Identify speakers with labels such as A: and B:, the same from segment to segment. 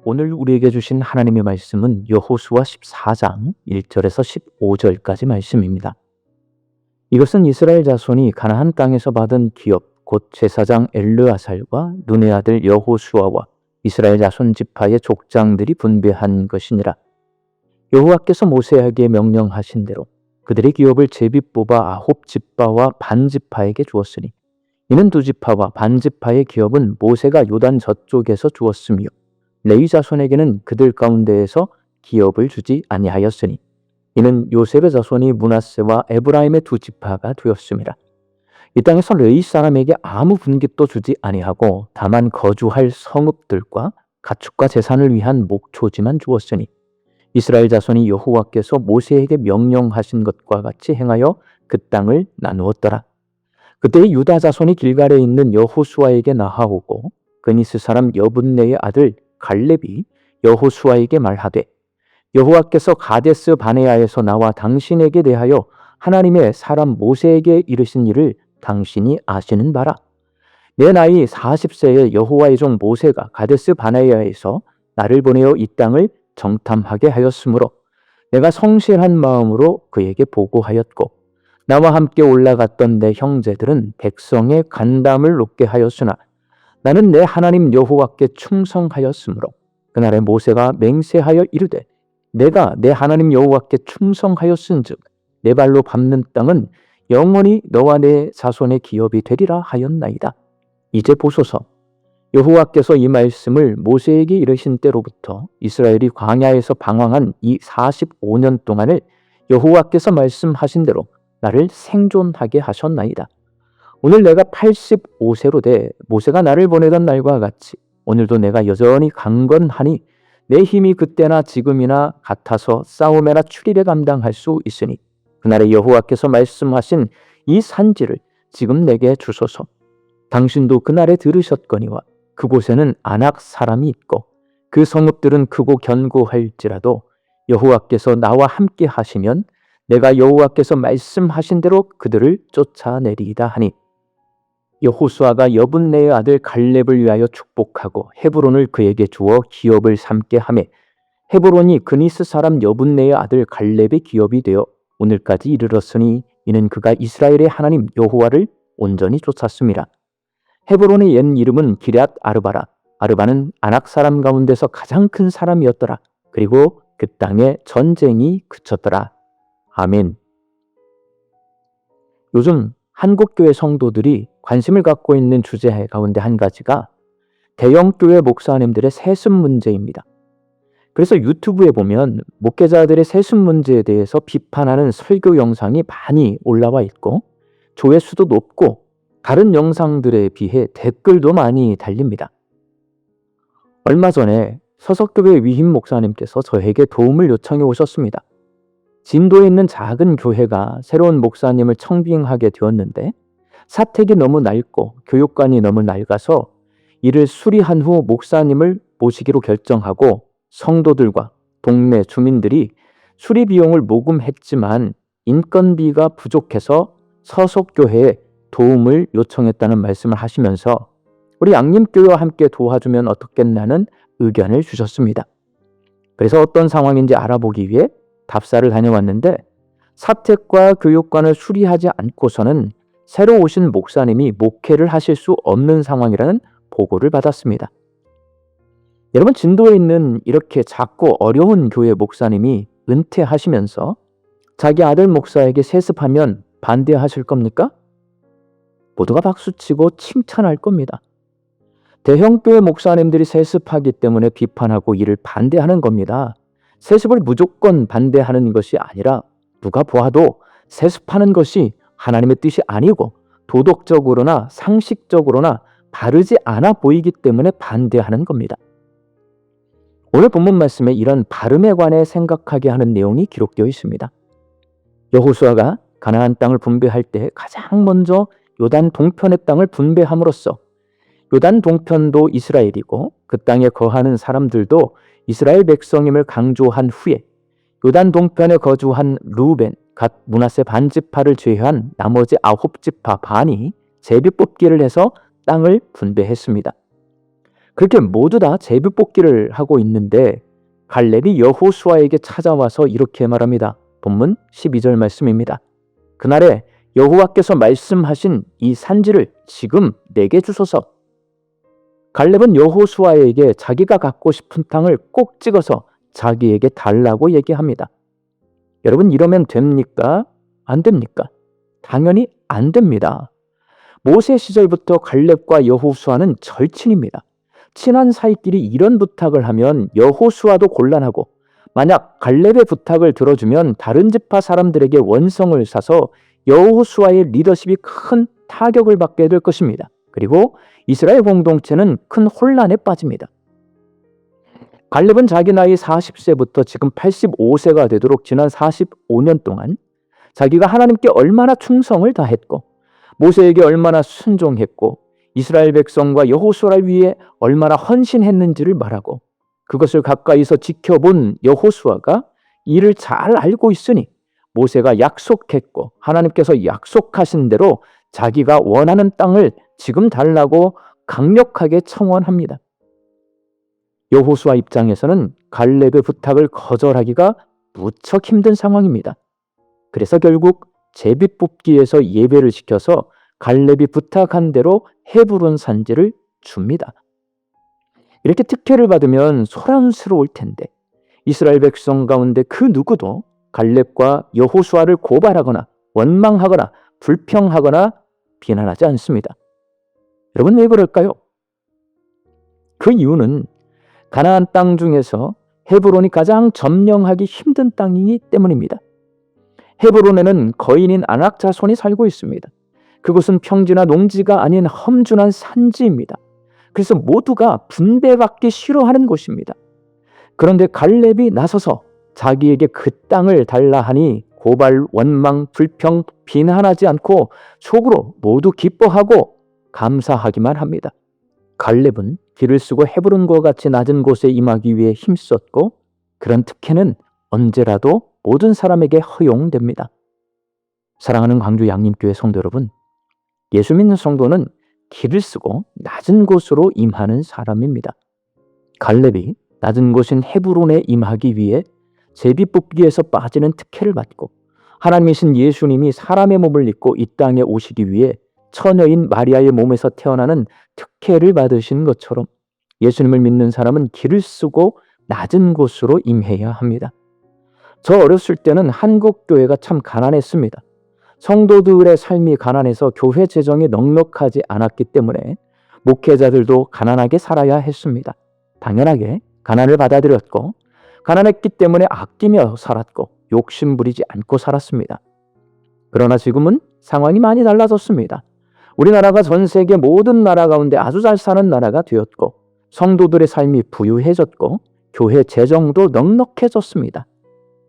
A: 오늘 우리에게 주신 하나님의 말씀은 여호수아 14장 1절에서 15절까지 말씀입니다. 이것은 이스라엘 자손이 가나안 땅에서 받은 기업 곧 제사장 엘르아살과 눈의 아들 여호수아와 이스라엘 자손 지파의 족장들이 분배한 것이니라. 여호와께서 모세에게 명령하신 대로 그들의 기업을 제비 뽑아 9지파와 반지파에게 주었으니 이는 2지파와 반지파의 기업은 모세가 요단 저쪽에서 주었으며 레위 자손에게는 그들 가운데에서 기업을 주지 아니하였으니 이는 요셉의 자손이 므낫세와 에브라임의 2지파가 되었음이라. 이 땅에서 레위 사람에게 아무 분깃도 주지 아니하고 다만 거주할 성읍들과 가축과 재산을 위한 목초지만 주었으니 이스라엘 자손이 여호와께서 모세에게 명령하신 것과 같이 행하여 그 땅을 나누었더라. 그때 유다 자손이 길갈에 있는 여호수아에게 나아오고 그니스 사람 여분네의 아들 갈렙이 여호수아에게 말하되 여호와께서 가데스 바네아에서 나와 당신에게 대하여 하나님의 사람 모세에게 이르신 일을 당신이 아시는 바라. 내 나이 40세에 여호와의 종 모세가 가데스 바네아에서 나를 보내어 이 땅을 정탐하게 하였으므로 내가 성실한 마음으로 그에게 보고하였고 나와 함께 올라갔던 내 형제들은 백성의 간담을 높게 하였으나 나는 내 하나님 여호와께 충성하였으므로 그날에 모세가 맹세하여 이르되 내가 내 하나님 여호와께 충성하였은즉 내 발로 밟는 땅은 영원히 너와 내 자손의 기업이 되리라 하였나이다. 이제 보소서, 여호와께서 이 말씀을 모세에게 이르신 때로부터 이스라엘이 광야에서 방황한 이 45년 동안을 여호와께서 말씀하신 대로 나를 생존하게 하셨나이다. 오늘 내가 85세로 돼 모세가 나를 보내던 날과 같이 오늘도 내가 여전히 강건하니 내 힘이 그때나 지금이나 같아서 싸움에나 출입에 감당할 수 있으니 그날에 여호와께서 말씀하신 이 산지를 지금 내게 주소서. 당신도 그날에 들으셨거니와 그곳에는 아낙 사람이 있고 그 성읍들은 크고 견고할지라도 여호와께서 나와 함께 하시면 내가 여호와께서 말씀하신 대로 그들을 쫓아내리이다 하니 여호수아가 여분네의 아들 갈렙을 위하여 축복하고 헤브론을 그에게 주어 기업을 삼게 하매 헤브론이 그니스 사람 여분네의 아들 갈렙의 기업이 되어 오늘까지 이르렀으니 이는 그가 이스라엘의 하나님 여호와를 온전히 쫓았습니다. 헤브론의 옛 이름은 기럇 아르바라. 아르바는 아낙 사람 가운데서 가장 큰 사람이었더라. 그리고 그 땅에 전쟁이 그쳤더라. 아멘. 요즘 한국교회 성도들이 관심을 갖고 있는 주제 가운데 한 가지가 대형교회 목사님들의 세습 문제입니다. 그래서 유튜브에 보면 목회자들의 세습 문제에 대해서 비판하는 설교 영상이 많이 올라와 있고 조회수도 높고 다른 영상들에 비해 댓글도 많이 달립니다. 얼마 전에 서석교회 위임 목사님께서 저에게 도움을 요청해 오셨습니다. 진도에 있는 작은 교회가 새로운 목사님을 청빙하게 되었는데 사택이 너무 낡고 교육관이 너무 낡아서 이를 수리한 후 목사님을 모시기로 결정하고 성도들과 동네 주민들이 수리 비용을 모금했지만 인건비가 부족해서 서석교회에 도움을 요청했다는 말씀을 하시면서 우리 양림교회와 함께 도와주면 어떻겠냐는 의견을 주셨습니다. 그래서 어떤 상황인지 알아보기 위해 답사를 다녀왔는데 사택과 교육관을 수리하지 않고서는 새로 오신 목사님이 목회를 하실 수 없는 상황이라는 보고를 받았습니다. 여러분, 진도에 있는 이렇게 작고 어려운 교회 목사님이 은퇴하시면서 자기 아들 목사에게 세습하면 반대하실 겁니까? 모두가 박수치고 칭찬할 겁니다. 대형교회 목사님들이 세습하기 때문에 비판하고 이를 반대하는 겁니다. 세습을 무조건 반대하는 것이 아니라 누가 보아도 세습하는 것이 하나님의 뜻이 아니고 도덕적으로나 상식적으로나 바르지 않아 보이기 때문에 반대하는 겁니다. 오늘 본문 말씀에 이런 바름에 관해 생각하게 하는 내용이 기록되어 있습니다. 여호수아가 가나안 땅을 분배할 때 가장 먼저 요단 동편의 땅을 분배함으로써 요단 동편도 이스라엘이고 그 땅에 거하는 사람들도 이스라엘 백성임을 강조한 후에 요단 동편에 거주한 루벤, 갓, 므낫세 반지파를 제외한 나머지 9지파 반이 제비 뽑기를 해서 땅을 분배했습니다. 그렇게 모두 다 제비뽑기를 하고 있는데 갈렙이 여호수아에게 찾아와서 이렇게 말합니다. 본문 12절 말씀입니다. 그날에 여호와께서 말씀하신 이 산지를 지금 내게 주소서. 갈렙은 여호수아에게 자기가 갖고 싶은 땅을 꼭 찍어서 자기에게 달라고 얘기합니다. 여러분, 이러면 됩니까? 안 됩니까? 당연히 안 됩니다. 모세 시절부터 갈렙과 여호수아는 절친입니다. 친한 사이끼리 이런 부탁을 하면 여호수아도 곤란하고, 만약 갈렙의 부탁을 들어주면 다른 지파 사람들에게 원성을 사서 여호수아의 리더십이 큰 타격을 받게 될 것입니다. 그리고 이스라엘 공동체는 큰 혼란에 빠집니다. 갈렙은 자기 나이 40세부터 지금 85세가 되도록 지난 45년 동안 자기가 하나님께 얼마나 충성을 다했고 모세에게 얼마나 순종했고 이스라엘 백성과 여호수아를 위해 얼마나 헌신했는지를 말하고, 그것을 가까이서 지켜본 여호수아가 이를 잘 알고 있으니 모세가 약속했고 하나님께서 약속하신 대로 자기가 원하는 땅을 지금 달라고 강력하게 청원합니다. 여호수아 입장에서는 갈렙의 부탁을 거절하기가 무척 힘든 상황입니다. 그래서 결국 제비뽑기에서 예배를 시켜서 갈렙이 부탁한 대로 헤브론 산지를 줍니다. 이렇게 특혜를 받으면 소란스러울 텐데 이스라엘 백성 가운데 그 누구도 갈렙과 여호수아를 고발하거나 원망하거나 불평하거나 비난하지 않습니다. 여러분, 왜 그럴까요? 그 이유는 가나안 땅 중에서 헤브론이 가장 점령하기 힘든 땅이기 때문입니다. 헤브론에는 거인인 아낙 자손이 살고 있습니다. 그곳은 평지나 농지가 아닌 험준한 산지입니다. 그래서 모두가 분배받기 싫어하는 곳입니다. 그런데 갈렙이 나서서 자기에게 그 땅을 달라 하니 고발, 원망, 불평, 비난하지 않고 속으로 모두 기뻐하고 감사하기만 합니다. 갈렙은 길을 쓰고 헤브론과 같이 낮은 곳에 임하기 위해 힘썼고, 그런 특혜는 언제라도 모든 사람에게 허용됩니다. 사랑하는 광주 양림교회 성도 여러분, 예수 믿는 성도는 길을 쓰고 낮은 곳으로 임하는 사람입니다. 갈렙이 낮은 곳인 헤브론에 임하기 위해 제비뽑기에서 빠지는 특혜를 받고, 하나님이신 예수님이 사람의 몸을 입고 이 땅에 오시기 위해 처녀인 마리아의 몸에서 태어나는 특혜를 받으신 것처럼 예수님을 믿는 사람은 길을 쓰고 낮은 곳으로 임해야 합니다. 저 어렸을 때는 한국 교회가 참 가난했습니다. 성도들의 삶이 가난해서 교회 재정이 넉넉하지 않았기 때문에 목회자들도 가난하게 살아야 했습니다. 당연하게 가난을 받아들였고, 가난했기 때문에 아끼며 살았고 욕심 부리지 않고 살았습니다. 그러나 지금은 상황이 많이 달라졌습니다. 우리나라가 전 세계 모든 나라 가운데 아주 잘 사는 나라가 되었고, 성도들의 삶이 부유해졌고 교회 재정도 넉넉해졌습니다.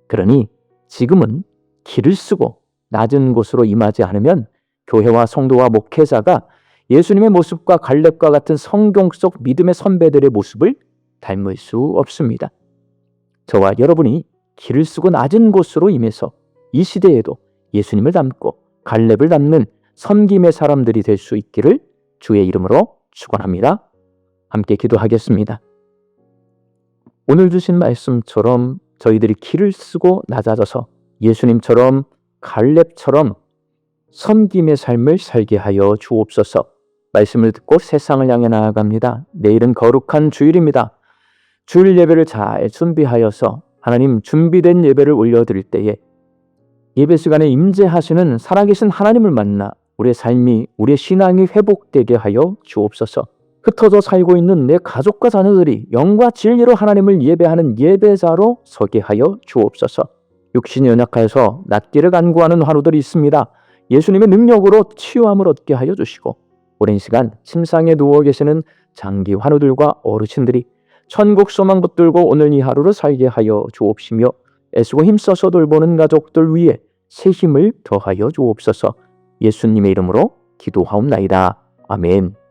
A: 그러니 지금은 길을 쓰고 낮은 곳으로 임하지 않으면 교회와 성도와 목회자가 예수님의 모습과 갈렙과 같은 성경 속 믿음의 선배들의 모습을 닮을 수 없습니다. 저와 여러분이 길을 쓰고 낮은 곳으로 임해서 이 시대에도 예수님을 닮고 갈렙을 닮는 섬김의 사람들이 될 수 있기를 주의 이름으로 축원합니다. 함께 기도하겠습니다. 오늘 주신 말씀처럼 저희들이 길을 쓰고 낮아져서 예수님처럼 갈렙처럼 섬김의 삶을 살게 하여 주옵소서. 말씀을 듣고 세상을 향해 나아갑니다. 내일은 거룩한 주일입니다. 주일 예배를 잘 준비하여서 하나님 준비된 예배를 올려드릴 때에 예배 시간에 임재하시는 살아계신 하나님을 만나 우리의 삶이, 우리의 신앙이 회복되게 하여 주옵소서. 흩어져 살고 있는 내 가족과 자녀들이 영과 진리로 하나님을 예배하는 예배자로 서게 하여 주옵소서. 육신이 연약하여서 낫기를 간구하는 환우들이 있습니다. 예수님의 능력으로 치유함을 얻게 하여 주시고, 오랜 시간 침상에 누워 계시는 장기 환우들과 어르신들이 천국 소망 붙들고 오늘 이 하루를 살게 하여 주옵시며, 애쓰고 힘써서 돌보는 가족들 위해 새 힘을 더하여 주옵소서. 예수님의 이름으로 기도하옵나이다. 아멘.